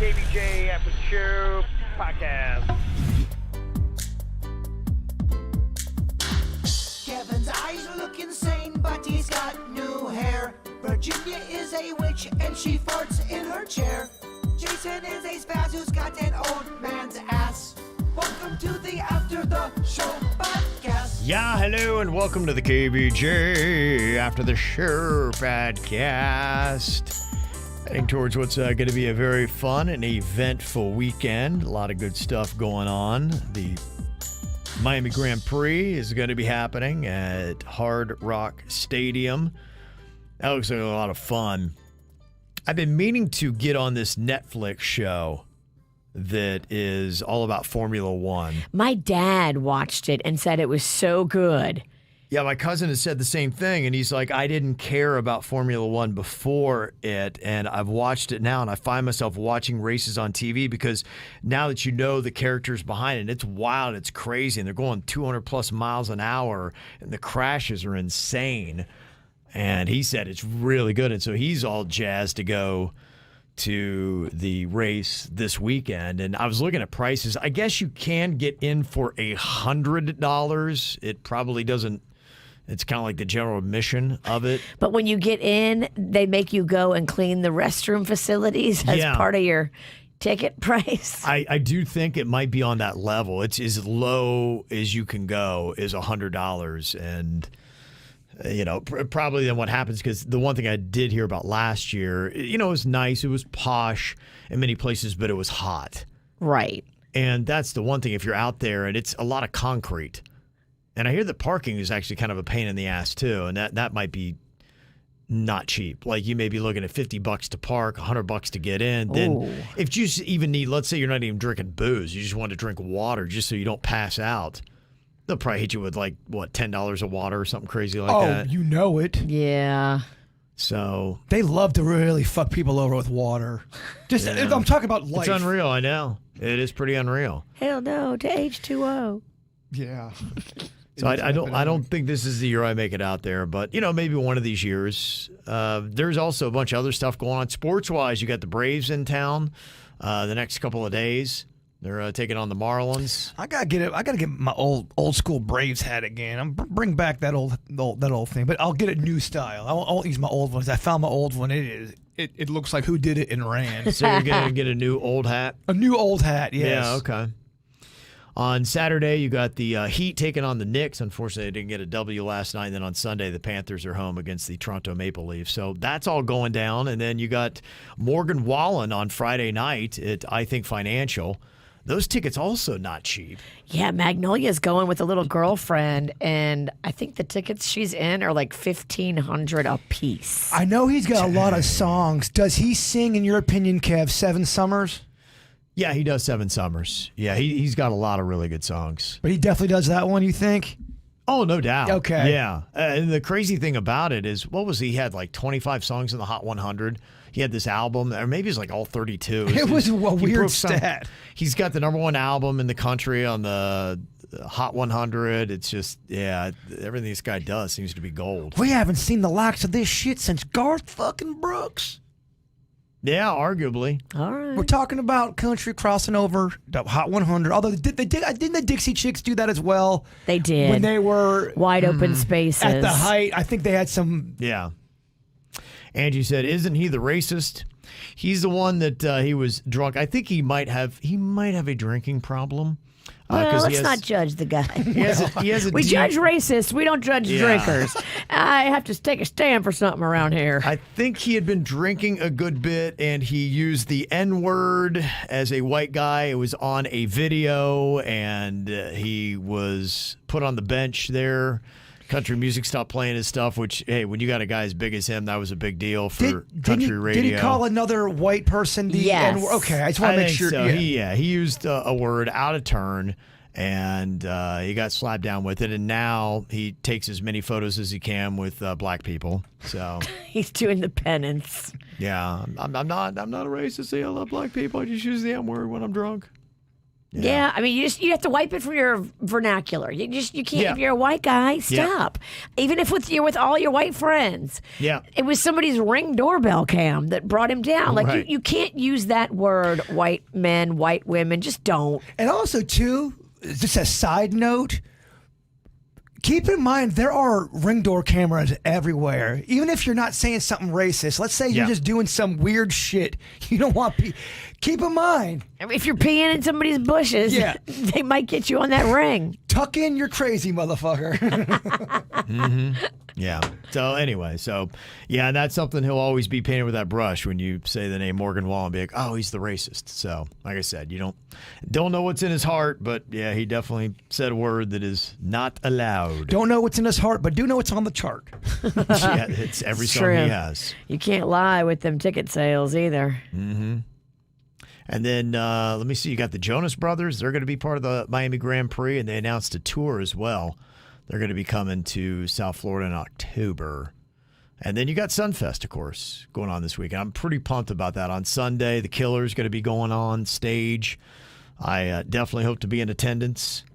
KVJ After the Show podcast. Kevin's eyes look insane, but he's got new hair. Virginia is a witch, and she farts in her chair. Jason is a spaz who's got an old man's ass. Welcome to the After the Show podcast. Yeah, hello, and welcome to the KVJ After the Show podcast. Heading towards what's going to be a very fun and eventful weekend. A lot of good stuff going on. The Miami Grand Prix is going to be happening at Hard Rock Stadium. That looks like a lot of fun. I've been meaning to get on this Netflix show that is all about Formula One. My dad watched it and said it was so good. Yeah, my cousin has said the same thing, and he's like, I didn't care about Formula One before it, and I've watched it now, and I find myself watching races on TV because now that you know the characters behind it, it's wild, it's crazy, and they're going 200-plus miles an hour, and the crashes are insane. And he said it's really good, and so he's all jazzed to go to the race this weekend. And I was looking at prices. I guess you can get in for $100. It probably doesn't. It's kind of like the general admission of it. But when you get in, they make you go and clean the restroom facilities as part of your ticket price. I do think it might be on that level. It's as low as you can go is $100. And, you know, probably then what happens, because the one thing I did hear about last year, you know, it was nice. It was posh in many places, but it was hot. Right. And that's the one thing if you're out there and it's a lot of concrete. And I hear that parking is actually kind of a pain in the ass too, and that might be not cheap. Like you may be looking at $50 to park, $100 to get in. Then if you even need, let's say you're not even drinking booze, you just want to drink water just so you don't pass out. They'll probably hit you with like what, $10 of water or something crazy like that. Oh, you know it. Yeah. So they love to really fuck people over with water. Just I'm talking about life. It's unreal. I know it is pretty unreal. Hell no to H2O. Yeah. So I don't think this is the year I make it out there, but, you know, maybe one of these years. There's also a bunch of other stuff going on. Sports-wise, you got the Braves in town the next couple of days. They're taking on the Marlins. I gotta get my old school Braves hat again. I'm bring back that old thing, but I'll get a new style. I won't use my old ones. I found my old one. It looks like Who Did It and ran. So you're gonna get a new old hat? A new old hat, yes. Yeah, okay. On Saturday, you got the Heat taking on the Knicks. Unfortunately, they didn't get a W last night. And then on Sunday, the Panthers are home against the Toronto Maple Leafs. So that's all going down. And then you got Morgan Wallen on Friday night at, I Think, Financial. Those tickets also not cheap. Yeah, Magnolia's going with a little girlfriend, and I think the tickets she's in are like $1,500 a piece. I know he's got a lot of songs. Does he sing, in your opinion, Kev, Seven Summers? Yeah, he does Seven Summers. Yeah, he's got a lot of really good songs. But he definitely does that one, you think? Oh, no doubt. Okay. Yeah. And the crazy thing about it is, what was he had, like 25 songs in the Hot 100? He had this album, or maybe it's like all 32. It was a weird stat. He's got the #1 album in the country on the Hot 100. It's just, yeah, everything this guy does seems to be gold. We haven't seen the likes of this shit since Garth fucking Brooks. Yeah, arguably. All right. We're talking about country crossing over the Hot 100. Although didn't the Dixie Chicks do that as well? They did. When they were wide open spaces. At the height, I think they had some. Yeah. Angie said, "Isn't he the racist? He's the one that he was drunk. I think he might have a drinking problem." Well, let's not judge the guy. We judge racists. We don't judge drinkers. I have to take a stand for something around here. I think he had been drinking a good bit, and he used the N-word as a white guy. It was on a video, and he was put on the bench there. Country music stopped playing his stuff, which, hey, when you got a guy as big as him, that was a big deal for country radio. Did he call another white person the N-word? Okay, I just want to make sure. So. Yeah. He used a word out of turn, and he got slapped down with it, and now he takes as many photos as he can with black people. So he's doing the penance. Yeah, I'm not a racist. I love black people. I just use the N-word when I'm drunk. Yeah, I mean, you have to wipe it from your vernacular. You can't. Yeah. If you're a white guy, stop. Even if you're with all your white friends. Yeah. It was somebody's Ring doorbell cam that brought him down. Like Right. you can't use that word, white men, white women. Just don't. And also, too, just a side note, keep in mind there are Ring door cameras everywhere. Even if you're not saying something racist, let's say you're just doing some weird shit you don't want keep in mind. I mean, if you're peeing in somebody's bushes, they might get you on that ring. Tuck in your crazy motherfucker. Yeah. So anyway, and that's something he'll always be painted with that brush when you say the name Morgan Wallen, be like, oh, he's the racist. So like I said, you don't know what's in his heart, but yeah, he definitely said a word that is not allowed. Don't know what's in his heart, but do know what's on the chart. Yeah, it's every song true. he has. You can't lie with them ticket sales either. And then let me see, you got the Jonas Brothers. They're going to be part of the Miami Grand Prix, and they announced a tour as well. They're going to be coming to South Florida in October. And then you got Sunfest, of course, going on this weekend. I'm pretty pumped about that. On Sunday, the Killer's going to be going on stage. I definitely hope to be in attendance.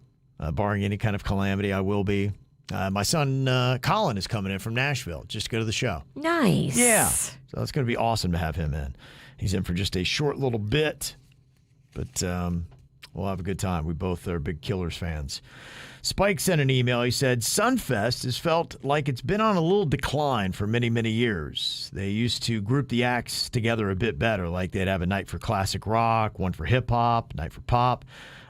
Barring any kind of calamity, I will be. My son, Colin, is coming in from Nashville just to go to the show. Nice. Yeah. So it's going to be awesome to have him in. He's in for just a short little bit, but we'll have a good time. We both are big Killers fans. Spike sent an email. He said, Sunfest has felt like it's been on a little decline for many, many years. They used to group the acts together a bit better, like they'd have a night for classic rock, one for hip-hop, night for pop.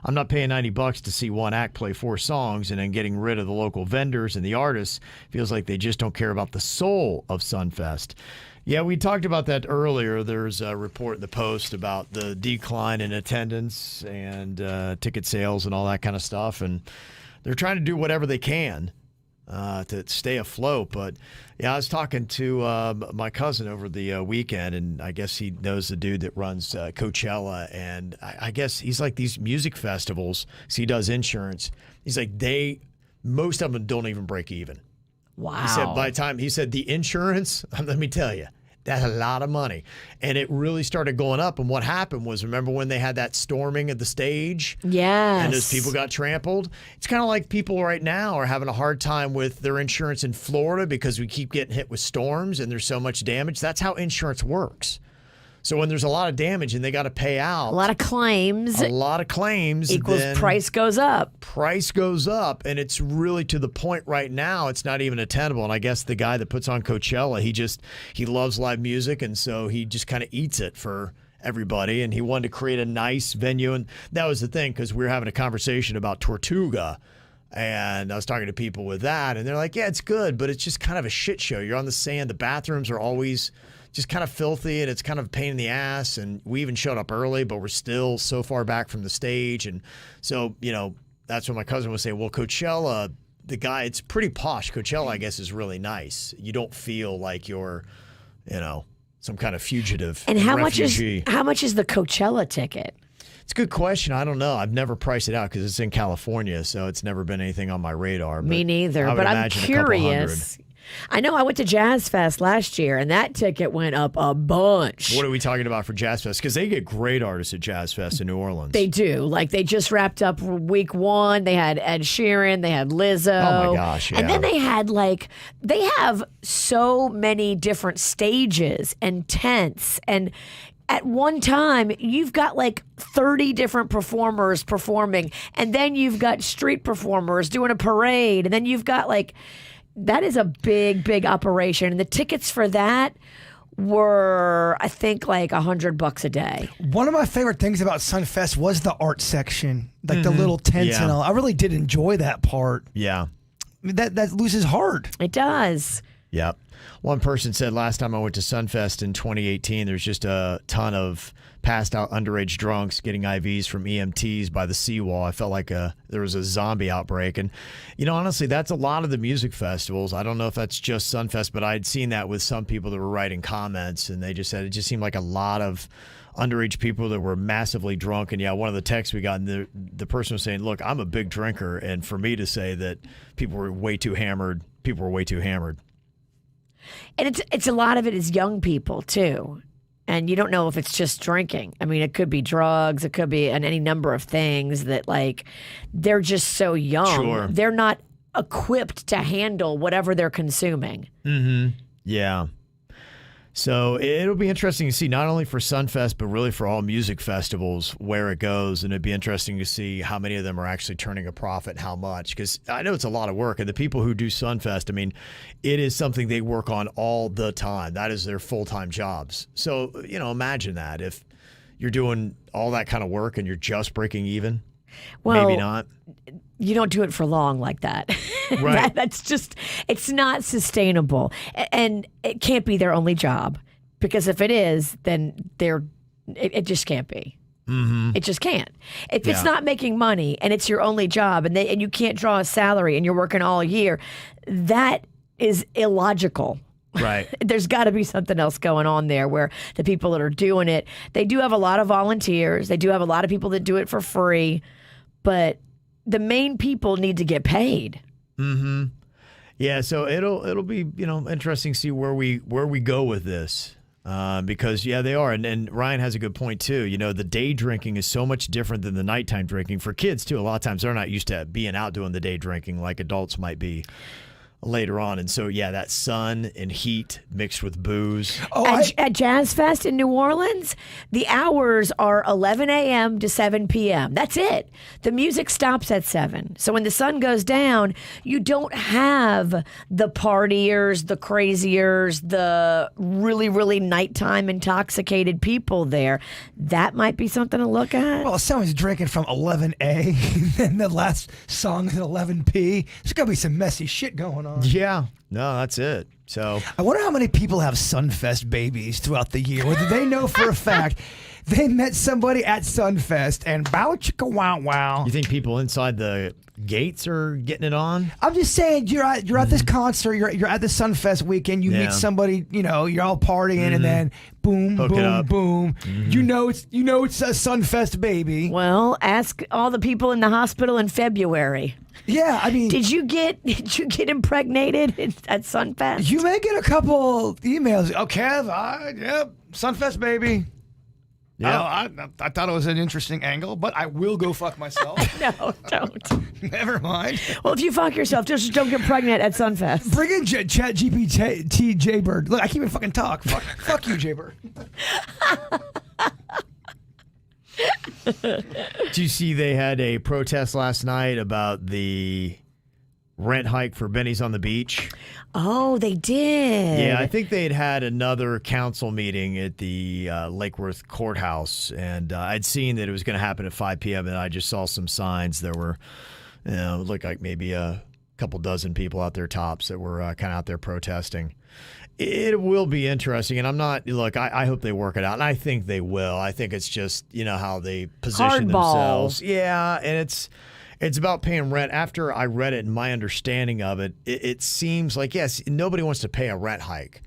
I'm not paying $90 to see one act play 4 songs and then getting rid of the local vendors and the artists. Feels like they just don't care about the soul of Sunfest. Yeah, we talked about that earlier. There's a report in the Post about the decline in attendance and ticket sales and all that kind of stuff. And they're trying to do whatever they can to stay afloat. But, yeah, I was talking to my cousin over the weekend, and I guess he knows the dude that runs Coachella. And I guess he's like these music festivals, so he does insurance. He's like, most of them don't even break even. Wow. He said by the time, the insurance, let me tell you, that's a lot of money. And it really started going up. And what happened was, remember when they had that storming of the stage? Yes. And those people got trampled? It's kind of like people right now are having a hard time with their insurance in Florida because we keep getting hit with storms and there's so much damage. That's how insurance works. So when there's a lot of damage and they got to pay out. A lot of claims. Equals price goes up. Price goes up, and it's really to the point right now it's not even attainable. And I guess the guy that puts on Coachella, he loves live music, and so he just kind of eats it for everybody. And he wanted to create a nice venue, and that was the thing, because we were having a conversation about Tortuga. And I was talking to people with that, and they're like, yeah, it's good, but it's just kind of a shit show. You're on the sand. The bathrooms are always just kind of filthy, and it's kind of a pain in the ass. And we even showed up early, but we're still so far back from the stage. And so, that's what my cousin was saying. Well, Coachella, it's pretty posh. Coachella, I guess, is really nice. You don't feel like you're, some kind of fugitive and refugee. How much is the Coachella ticket? It's a good question. I don't know. I've never priced it out because it's in California, so it's never been anything on my radar. Me neither, I would but I'm imagine a couple curious. I know I went to Jazz Fest last year, and that ticket went up a bunch. What are we talking about for Jazz Fest? Because they get great artists at Jazz Fest in New Orleans. They do. Like, they just wrapped up week 1. They had Ed Sheeran. They had Lizzo. Oh, my gosh, yeah. And then they had, they have so many different stages and tents. And at one time, you've got 30 different performers performing. And then you've got street performers doing a parade. And then you've got, that is a big, big operation. And the tickets for that were, I think, $100 a day. One of my favorite things about Sunfest was the art section, the little tents and all. I really did enjoy that part. Yeah. I mean, that loses heart. It does. Yep. One person said last time I went to Sunfest in 2018, there's just a ton of passed out underage drunks getting IVs from EMTs by the seawall. I felt like there was a zombie outbreak. And, honestly, that's a lot of the music festivals. I don't know if that's just Sunfest, but I'd seen that with some people that were writing comments, and they just said it just seemed like a lot of underage people that were massively drunk. And, one of the texts we got, the person was saying, look, I'm a big drinker, and for me to say that people were way too hammered. And it's a lot of it is young people, too. And you don't know if it's just drinking. I mean, it could be drugs. It could be any number of things that, like, they're just so young. Sure. They're not equipped to handle whatever they're consuming. Yeah. So it'll be interesting to see, not only for Sunfest, but really for all music festivals, where it goes. And it'd be interesting to see how many of them are actually turning a profit and how much. Because I know it's a lot of work. And the people who do Sunfest, I mean, it is something they work on all the time. That is their full-time jobs. So, imagine that. If you're doing all that kind of work and you're just breaking even, Well, maybe not. You don't do it for long like that. Right. That's just, it's not sustainable. And it can't be their only job, because if it is, then it just can't be. It just can't. If it's not making money and it's your only job, and you can't draw a salary and you're working all year, that is illogical. Right. There's got to be something else going on there, where the people that are doing it, they do have a lot of volunteers. They do have a lot of people that do it for free, but the main people need to get paid. Yeah, so it'll be interesting to see where we go with this, because they are, and Ryan has a good point too. The day drinking is so much different than the nighttime drinking for kids too. A lot of times they're not used to being out doing the day drinking like adults might be later on, and so that sun and heat mixed with booze. At Jazz Fest in New Orleans, the hours are 11 a.m. to 7 p.m. That's it. The music stops at 7. So when the sun goes down, you don't have the partiers, the craziers, the really, really nighttime intoxicated people there. That might be something to look at. Well, if someone's drinking from 11A and the last song is at 11P, there's got to be some messy shit going on. Yeah, no, that's it. So I wonder how many people have Sunfest babies throughout the year, whether they know for a fact they met somebody at Sunfest and bow chicka wow wow. you think people inside the gates are getting it on? I'm just saying, you're at this concert, you're at the Sunfest weekend, you meet somebody, you're all partying, and then boom, Hook it boom, up. boom. You know it's a Sunfest baby. Well, ask all the people in the hospital in February. Yeah, I mean, Did you get impregnated at Sunfest? you may get a couple emails. Oh, Kev, yep, Sunfest baby. Yeah. Oh, I thought it was an interesting angle, but I will go fuck myself. No, don't. Never mind. Well, if you fuck yourself, just don't get pregnant at Sunfest. Bring in Chat GPT Jaybird. Look, I can't even fucking talk. Fuck you, Jaybird. Did you see they had a protest last night about the rent hike for Benny's on the Beach? Oh, they did. Yeah, I think they'd had another council meeting at the Lake Worth courthouse, and I'd seen that it was going to happen at 5 p.m., and I just saw some signs. There were, it looked like maybe a couple dozen people out there tops that were kind of out there protesting. It will be interesting, and I'm not, look, I hope they work it out, and I think they will. I think it's just, how they position Hardball. themselves. Yeah, and it's about paying rent. After I read it and my understanding of it, it seems like, yes, nobody wants to pay a rent hike,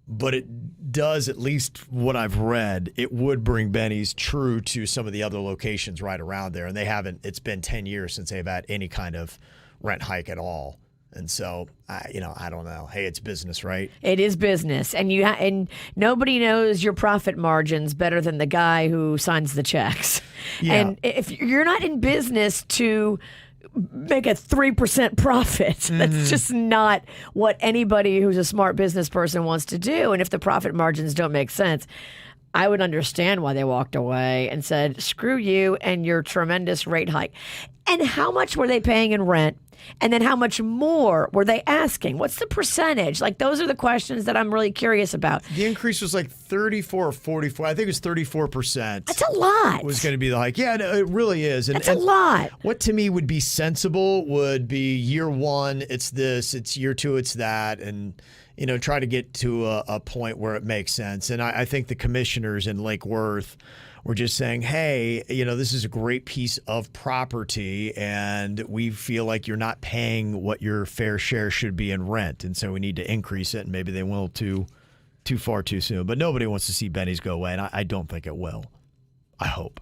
but it does, at least what I've read, it would bring Benny's true to some of the other locations right around there, and they haven't, it's been 10 years since they've had any kind of rent hike at all. And so, I don't know. Hey, it's business, right? It is business, and and nobody knows your profit margins better than the guy who signs the checks. Yeah. And if you're not in business to make a 3% profit, that's just not what anybody who's a smart business person wants to do. And if the profit margins don't make sense, I would understand why they walked away and said, screw you and your tremendous rate hike. And how much were they paying in rent? And then how much more were they asking? What's the percentage? Like, those are the questions that I'm really curious about. The increase was like 34 or 44. I think it was 34%. That's a lot. Was going to be the hike. Yeah, no, it really is. That's a lot. What to me would be sensible would be year one, it's this, it's year two, it's that, and try to get to a point where it makes sense. And I think the commissioners in Lake Worth were just saying, hey, this is a great piece of property, and we feel like you're not paying what your fair share should be in rent, and so we need to increase it, and maybe they will too far too soon. But nobody wants to see Benny's go away, and I don't think it will. I hope.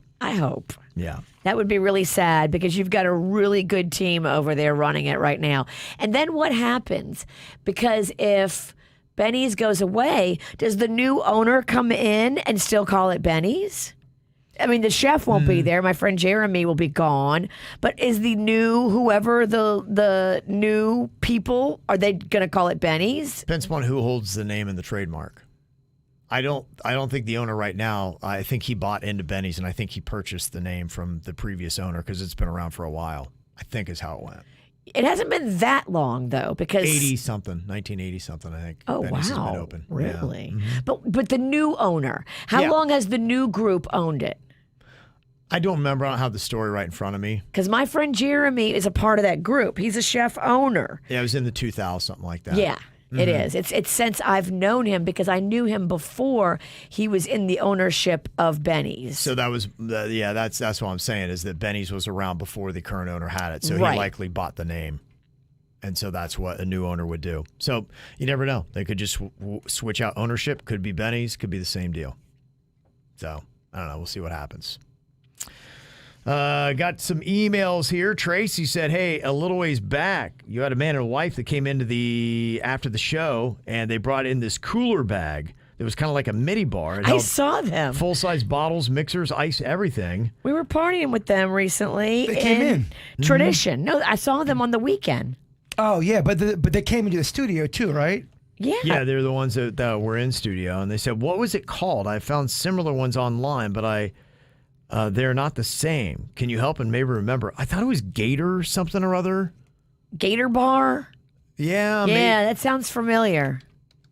Yeah. That would be really sad, because you've got a really good team over there running it right now. And then what happens? Because if Benny's goes away, does the new owner come in and still call it Benny's? I mean, the chef won't be there. My friend Jeremy will be gone. But is the new, whoever the new people, are they going to call it Benny's? Depends upon who holds the name and the trademark. I don't think the owner right now, I think he bought into Benny's, and I think he purchased the name from the previous owner because it's been around for a while, I think is how it went. It hasn't been that long, though, because 1980-something, I think. Oh, Benny's wow. has been open. Really? Yeah. Mm-hmm. But the new owner, how long has the new group owned it? I don't remember. I don't have the story right in front of me. Because my friend Jeremy is a part of that group. He's a chef owner. Yeah, it was in the 2000s, something like that. Yeah, it is. It's since I've known him because I knew him before he was in the ownership of Benny's. So that was, that's what I'm saying is that Benny's was around before the current owner had it. So Right. he likely bought the name. And so that's what a new owner would do. So you never know. They could just switch out ownership. Could be Benny's, could be the same deal. So I don't know. We'll see what happens. Got some emails here. Tracy said, hey, a little ways back, you had a man and a wife that came into after the show, and they brought in this cooler bag. It was kind of like a mini bar. It I held saw them. full-size bottles, mixers, ice, everything. We were partying with them recently. They came in. Tradition. No, I saw them on the weekend. Oh yeah, but they came into the studio too, right? Yeah. Yeah, they're the ones that were in studio, and they said, what was it called? I found similar ones online, but they're not the same. Can you help and maybe remember? I thought it was Gator something or other. Gator Bar? Yeah. Yeah, that sounds familiar.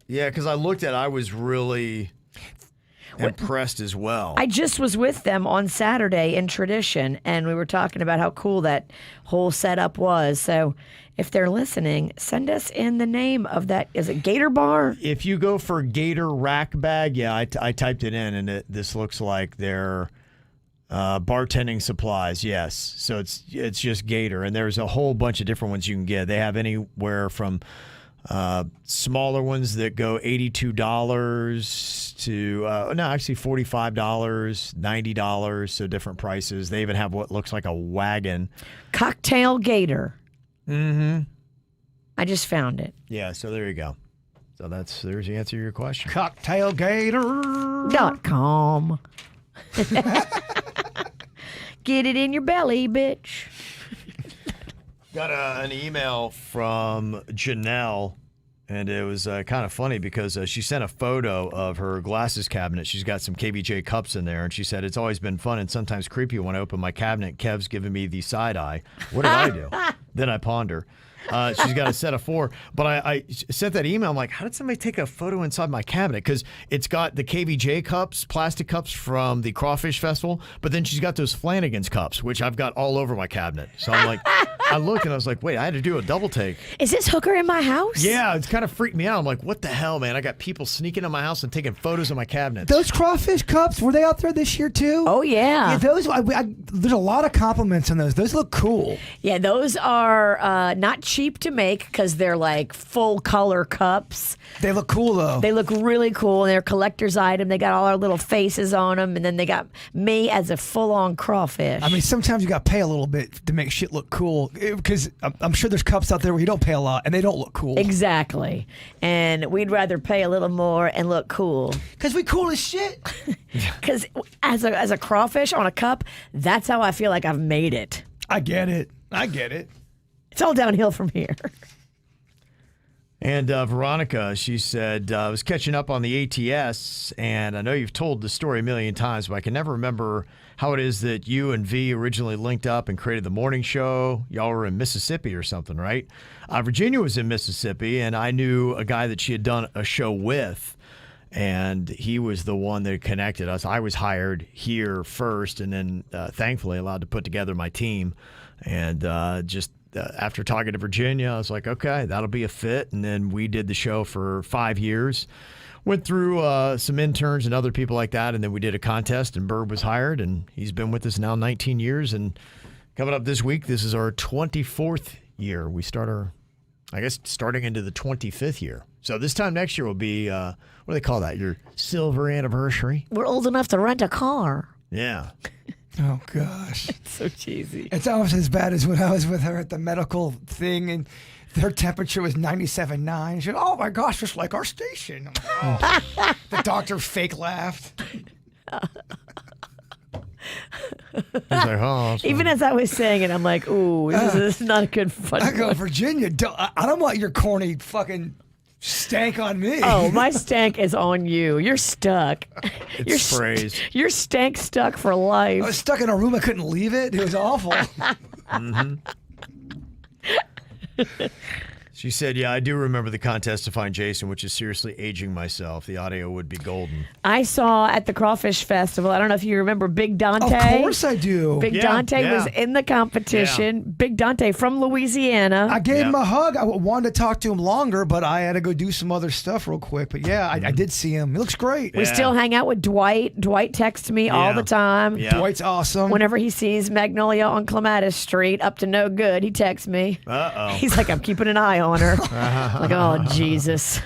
Yeah, because I looked at it, I was really impressed as well. I just was with them on Saturday in Tradition, and we were talking about how cool that whole setup was. So if they're listening, send us in the name of that. Is it Gator Bar? If you go for Gator Rack Bag, yeah, I typed it in, and this looks like their bartending supplies, yes. So it's just Gator, and there's a whole bunch of different ones you can get. They have anywhere from smaller ones that go $82 to actually $45, $90, so different prices. They even have what looks like a wagon. Cocktail Gator. Mm-hmm. I just found it. Yeah, so there you go. So there's the answer to your question. Cocktailgator.com. Get it in your belly, bitch. Got an email from Janelle, and it was kind of funny because she sent a photo of her glasses cabinet. She's got some KVJ Cups in there, and she said, it's always been fun and sometimes creepy when I open my cabinet. Kev's giving me the side eye. What did I do? Then I ponder. She's got a set of 4. But I sent that email. I'm like, how did somebody take a photo inside my cabinet? Because it's got the KVJ cups, plastic cups from the Crawfish Festival. But then she's got those Flanagan's cups, which I've got all over my cabinet. So I'm like, I looked and I was like, wait, I had to do a double take. Is this hooker in my house? Yeah, it's kind of freaked me out. I'm like, what the hell, man? I got people sneaking in my house and taking photos of my cabinets. Those Crawfish Cups, were they out there this year too? Oh, yeah. Yeah, those. There's a lot of compliments on those. Those look cool. Yeah, those are not cheap to make because they're like full color cups. They look cool though. They look really cool. They're a collector's item. They got all our little faces on them, and then they got me as a full-on crawfish. I mean, sometimes you got to pay a little bit to make shit look cool because I'm sure there's cups out there where you don't pay a lot and they don't look cool. Exactly. And we'd rather pay a little more and look cool. Because we cool as shit. Because as a crawfish on a cup, that's how I feel like I've made it. I get it. It's all downhill from here. And Veronica, she said, I was catching up on the ATS, and I know you've told the story a million times, but I can never remember how it is that you and V originally linked up and created the morning show. Y'all were in Mississippi or something, right? Virginia was in Mississippi, and I knew a guy that she had done a show with, and he was the one that connected us. I was hired here first, and then thankfully allowed to put together my team. And after talking to Virginia, I was like, okay, that'll be a fit. And then we did the show for 5 years. Went through some interns and other people like that, and then we did a contest, and Bird was hired, and he's been with us now 19 years. And coming up this week, this is our 24th year. We start starting into the 25th year. So this time next year will be, what do they call that? Your silver anniversary? We're old enough to rent a car. Yeah. Oh, gosh. So cheesy. It's almost as bad as when I was with her at the medical thing, and Their temperature was 97.9. She said, "Oh my gosh, just like our station." I'm like, oh. The doctor fake laughed. He's like, oh, Even as I was saying it, I'm like, ooh, this is not a good fun. I go, Virginia, I don't want your corny fucking stank on me. Oh, my stank is on you. You're stuck. It's phrased. You're stank stuck for life. I was stuck in a room. I couldn't leave it. It was awful. Mm-hmm. She said, yeah, I do remember the contest to find Jason, which is seriously aging myself. The audio would be golden. I saw at the Crawfish Festival, I don't know if you remember Big Dante. Of course I do. Big Dante was in the competition. Yeah. Big Dante from Louisiana. I gave him a hug. I wanted to talk to him longer, but I had to go do some other stuff real quick. But yeah, I did see him. He looks great. We still hang out with Dwight. Dwight texts me all the time. Yeah. Dwight's awesome. Whenever he sees Magnolia on Clematis Street up to no good, he texts me. Uh-oh. He's like, I'm keeping an eye on her. Like, oh, Jesus.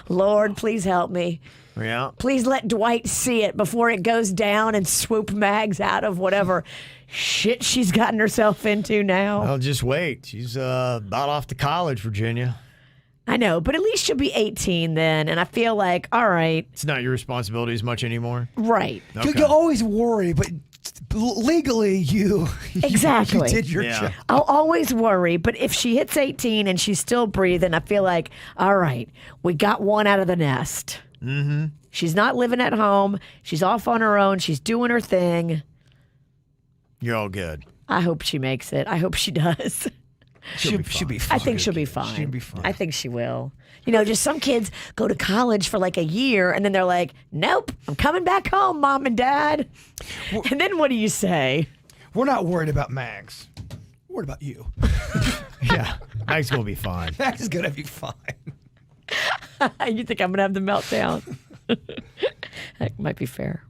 Lord, please help me. Yeah. Please let Dwight see it before it goes down and swoop Mags out of whatever shit she's gotten herself into now. Well, just wait. She's about off to college, Virginia. I know, but at least she'll be 18 then. And I feel like, all right. It's not your responsibility as much anymore. Right. Okay. You always worry, but legally you Exactly. you did your job. I'll always worry, but if she hits 18 and she's still breathing, I feel like, all right, we got one out of the nest. Mm-hmm. She's not living at home. She's off on her own. She's doing her thing. You're all good. I hope she makes it. I hope she does. She'll be fine. I think she'll be fine. She'll be fine. I think she will. You know, just some kids go to college for like a year and then they're like, nope, I'm coming back home, Mom and Dad. And then what do you say? We're not worried about Mags. We're worried about you. Yeah. Mag's going to be fine. Mags is going to be fine. You think I'm going to have the meltdown? That might be fair.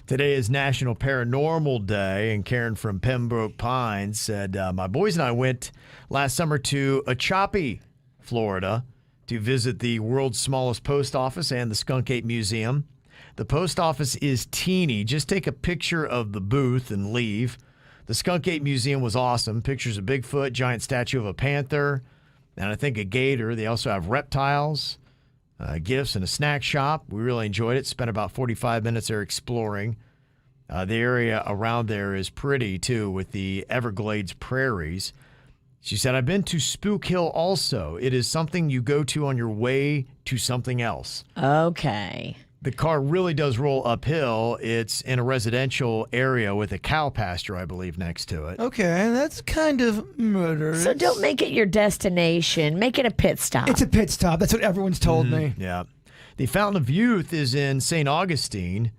Today is National Paranormal Day, and Karen from Pembroke Pines said, my boys and I went last summer to Achape, Florida, to visit the world's smallest post office and the Skunk Ape Museum. The post office is teeny. Just take a picture of the booth and leave. The Skunk Ape Museum was awesome. Pictures of Bigfoot, giant statue of a panther, and I think a gator. They also have reptiles, gifts, and a snack shop. We really enjoyed it. Spent about 45 minutes there exploring. The area around there is pretty, too, with the Everglades prairies. She said, I've been to Spook Hill also. It is something you go to on your way to something else. Okay. The car really does roll uphill. It's in a residential area with a cow pasture, I believe, next to it. Okay, that's kind of murderous. So don't make it your destination. Make it a pit stop. It's a pit stop. That's what everyone's told me. Yeah. The Fountain of Youth is in St. Augustine.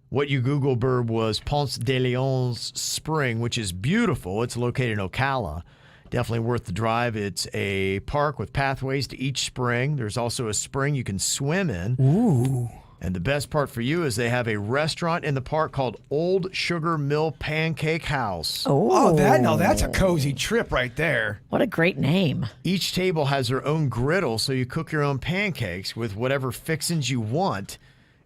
What you Google, Burb, was Ponce de Leon's Spring, which is beautiful. It's located in Ocala. Definitely worth the drive. It's a park with pathways to each spring. There's also a spring you can swim in. Ooh. And the best part for you is they have a restaurant in the park called Old Sugar Mill Pancake House. Oh, that's a cozy trip right there. What a great name. Each table has their own griddle, so you cook your own pancakes with whatever fixings you want.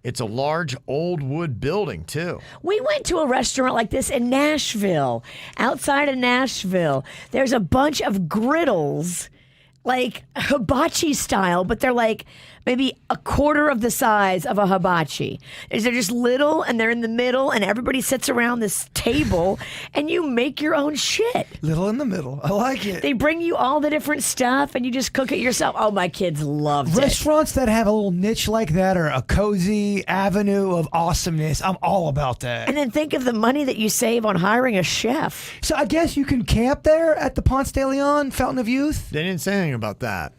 It's a large old wood building, too. We went to a restaurant like this in Nashville, outside of Nashville. There's a bunch of griddles, like hibachi style, but they're like maybe a quarter of the size of a hibachi. They're just little, and they're in the middle, and everybody sits around this table, and you make your own shit. Little in the middle. I like it. They bring you all the different stuff, and you just cook it yourself. Oh, my kids loved it. Restaurants that have a little niche like that are a cozy avenue of awesomeness. I'm all about that. And then think of the money that you save on hiring a chef. So I guess you can camp there at the Ponce de Leon Fountain of Youth? They didn't say anything about that.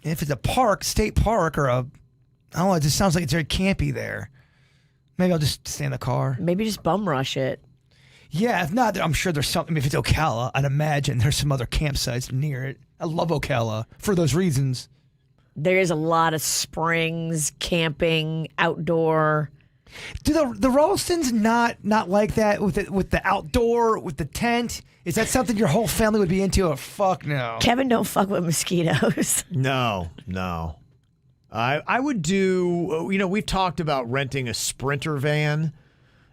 If it's a park, state park, or I don't know, it just sounds like it's very campy there. Maybe I'll just stay in the car. Maybe just bum rush it. Yeah, if not, I'm sure there's something. If it's Ocala, I'd imagine there's some other campsites near it. I love Ocala for those reasons. There is a lot of springs, camping, outdoor. Do the Ralstons not like that with the outdoor, with the tent? Is that something your whole family would be into? Oh, fuck no. Kevin, don't fuck with mosquitoes. No. I would do, we've talked about renting a Sprinter van,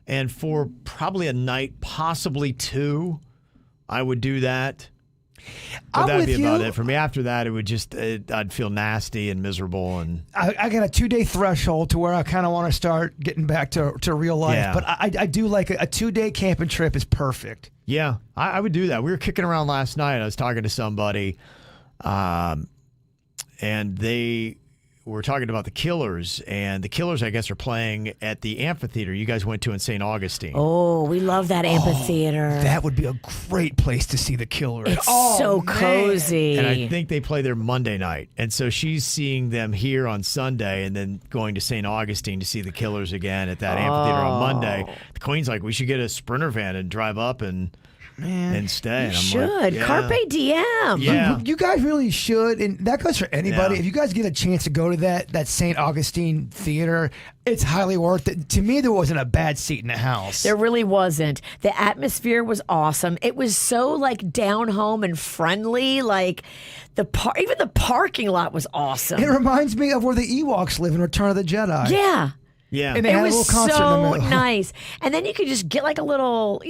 and for probably a night, possibly two, I would do that. But that'd be about it for me. After that, it would I'd feel nasty and miserable. And I got a 2-day threshold to where I kind of want to start getting back to real life. Yeah. But I do like a 2-day camping trip is perfect. Yeah, I would do that. We were kicking around last night. I was talking to somebody, and they were talking about the Killers, and the Killers, I guess, are playing at the amphitheater you guys went to in St. Augustine. Oh, we love that amphitheater. That would be a great place to see the Killers. It's so cozy. And I think they play there Monday night. And so she's seeing them here on Sunday and then going to St. Augustine to see the Killers again at that amphitheater on Monday. The Queen's like, we should get a Sprinter van and drive up and stay. And I'm should. like, yeah. Carpe diem. Yeah. You guys really should, and that goes for anybody. Yeah. If you guys get a chance to go to that St. Augustine theater, it's highly worth it. To me, there wasn't a bad seat in the house. There really wasn't. The atmosphere was awesome. It was so like down home and friendly. Like even the parking lot was awesome. It reminds me of where the Ewoks live in Return of the Jedi. Yeah. Yeah. And they It had a was little concert in the so middle. nice. And then you could just get like a little,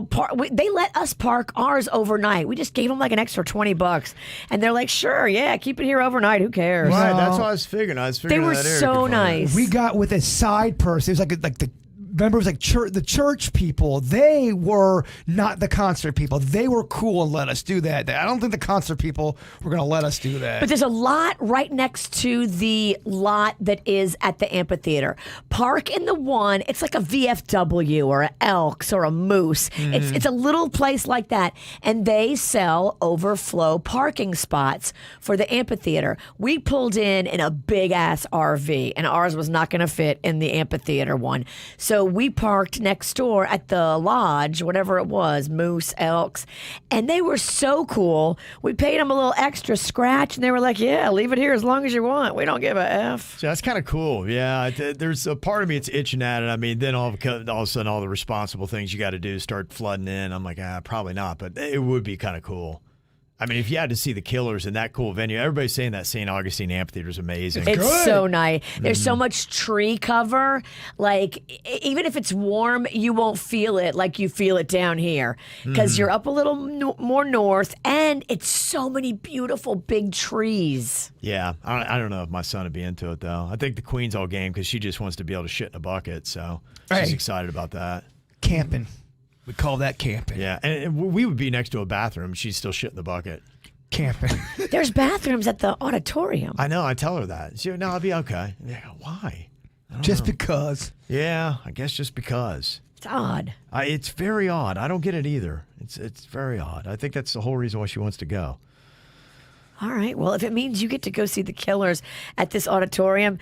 park. They let us park ours overnight. We just gave them like an extra $20. And they're like, sure, yeah, keep it here overnight. Who cares? Right, No. that's what I was figuring. They were that area so could find it. nice. We got with a side person. It was like the members like the church people. They were not the concert people. They were cool and let us do that. I don't think the concert people were going to let us do that. But there's a lot right next to the lot that is at the amphitheater. Park in the one, it's like a VFW or an Elks or a Moose. It's a little place like that. And they sell overflow parking spots for the amphitheater. We pulled in a big ass RV, and ours was not going to fit in the amphitheater one. So we parked next door at the lodge, whatever it was, Moose, Elks, and they were so cool. We paid them a little extra scratch, and they were like, yeah, leave it here as long as you want. We don't give a F. So that's kind of cool. Yeah, there's a part of me that's itching at it. I mean, then all of a sudden, all the responsible things you got to do start flooding in. I'm like, probably not, but it would be kind of cool. I mean, if you had to see the Killers in that cool venue, everybody's saying that St. Augustine Amphitheater is amazing. It's so nice. There's so much tree cover. Like, even if it's warm, you won't feel it like you feel it down here because you're up a little more north, and it's so many beautiful big trees. Yeah, I don't know if my son would be into it, though. I think the Queen's all game because she just wants to be able to shit in a bucket, so she's excited about that. Camping. We call that camping. Yeah, and we would be next to a bathroom. She's still shit in the bucket. Camping. There's bathrooms at the auditorium. I know. I tell her that. She, no, I'll be okay. Yeah, why? Just because. Yeah, I guess just because. It's odd. It's very odd. I don't get it either. It's very odd. I think that's the whole reason why she wants to go. All right. Well, if it means you get to go see the Killers at this auditorium,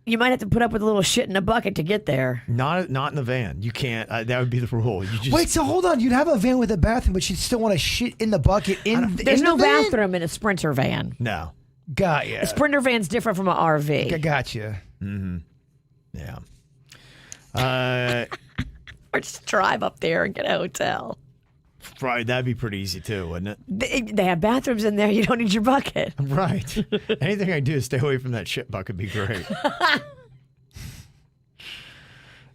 you might have to put up with a little shit in a bucket to get there. Not in the van. You can't. That would be the rule. You just, Wait, so hold on. You'd have a van with a bathroom, but you'd still want to shit in the bucket There's in no the van? bathroom in a Sprinter van. No. Got ya. A Sprinter van's different from an RV. Gotcha. Yeah. Or just drive up there and get a hotel. Right. That'd be pretty easy too, wouldn't it? They have bathrooms in there. You don't need your bucket. Right. Anything I do to stay away from that shit bucket would be great.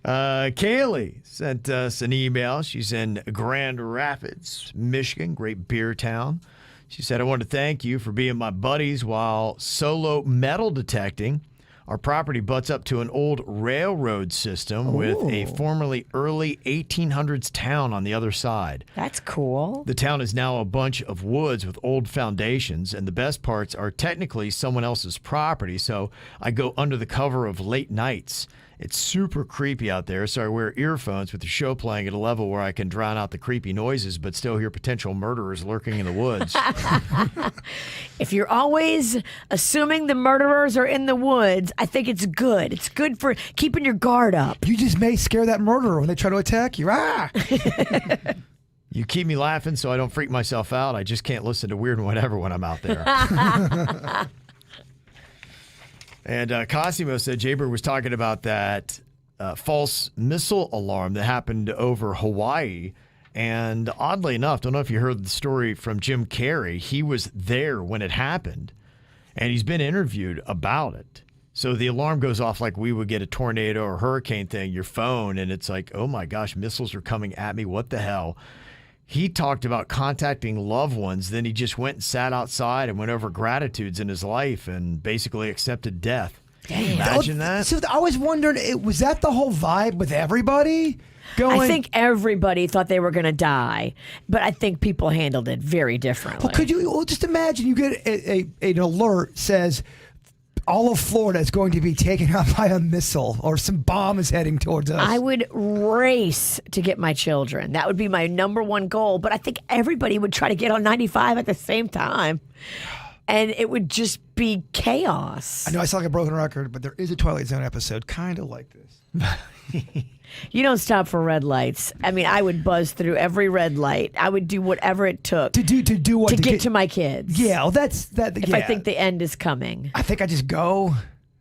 Kaylee sent us an email. She's in Grand Rapids, Michigan, great beer town. She said, I want to thank you for being my buddies while solo metal detecting. Our property butts up to an old railroad system with a formerly early 1800s town on the other side. That's cool. The town is now a bunch of woods with old foundations, and the best parts are technically someone else's property, so I go under the cover of late nights. It's super creepy out there, so I wear earphones with the show playing at a level where I can drown out the creepy noises but still hear potential murderers lurking in the woods. If you're always assuming the murderers are in the woods, I think it's good. It's good for keeping your guard up. You just may scare that murderer when they try to attack you. Ah! You keep me laughing so I don't freak myself out. I just can't listen to Weird and Whatever when I'm out there. And Cosimo said Jaber was talking about that false missile alarm that happened over Hawaii. And oddly enough, don't know if you heard the story from Jim Carrey. He was there when it happened, and he's been interviewed about it. So the alarm goes off like we would get a tornado or hurricane thing, your phone, and it's like, oh my gosh, missiles are coming at me. What the hell? he talked about contacting loved ones. Then he just went and sat outside and went over gratitudes in his life and basically accepted death. Imagine that. So I was wondering, was that the whole vibe with everybody? I think everybody thought they were going to die, but I think people handled it very differently. Well, just imagine you get an alert says all of Florida is going to be taken out by a missile or some bomb is heading towards us. I would race to get my children. That would be my number one goal, but I think everybody would try to get on 95 at the same time. And it would just be chaos. I know I sound like a broken record, but there is a Twilight Zone episode kind of like this. You don't stop for red lights. I mean, I would buzz through every red light. I would do whatever it took to do what to get to my kids. Yeah, well, that's that. If I think the end is coming, I think I just go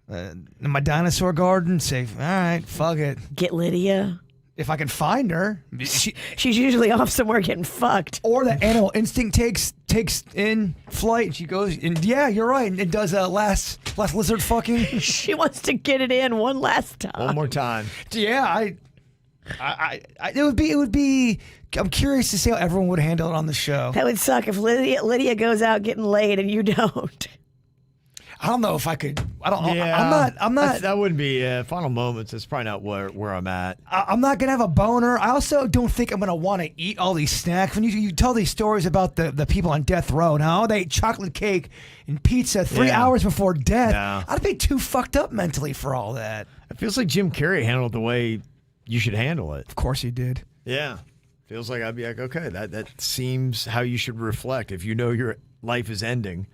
in my dinosaur garden. Say, all right, fuck it. Get Lydia. If I can find her, she's usually off somewhere getting fucked. Or the animal instinct takes in flight, and she goes, and yeah, you're right, and it does last lizard fucking. She wants to get it in one last time. One more time. Yeah, it would be. I'm curious to see how everyone would handle it on the show. That would suck if Lydia goes out getting laid and you don't. I don't know if I could. I don't. Yeah, I'm not. That wouldn't be final moments. That's probably not where I'm at. I'm not gonna have a boner. I also don't think I'm gonna want to eat all these snacks. When you tell these stories about the people on death row, now they ate chocolate cake and pizza 3 hours before death. No. I'd be too fucked up mentally for all that. It feels like Jim Carrey handled the way you should handle it. Of course he did. Yeah, feels like I'd be like, okay, that seems how you should reflect if you know your life is ending.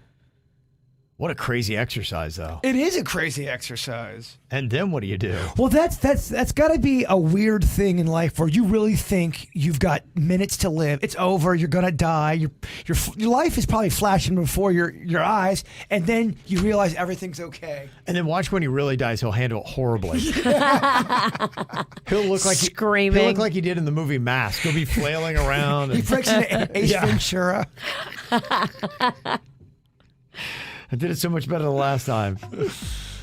What a crazy exercise, though. It is a crazy exercise. And then what do you do? Well, that's got to be a weird thing in life where you really think you've got minutes to live. It's over. You're gonna die. Your life is probably flashing before your eyes, and then you realize everything's okay. And then watch when he really dies. He'll handle it horribly. He'll look like screaming. He'll look like he did in the movie Mask. He'll be flailing around. He breaks into Ace Ventura. I did it so much better the last time. All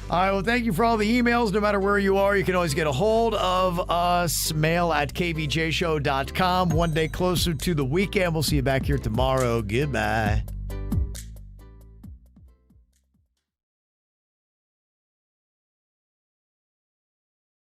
right, well, thank you for all the emails. No matter where you are, you can always get a hold of us. Mail at kvjshow.com. One day closer to the weekend. We'll see you back here tomorrow. Goodbye.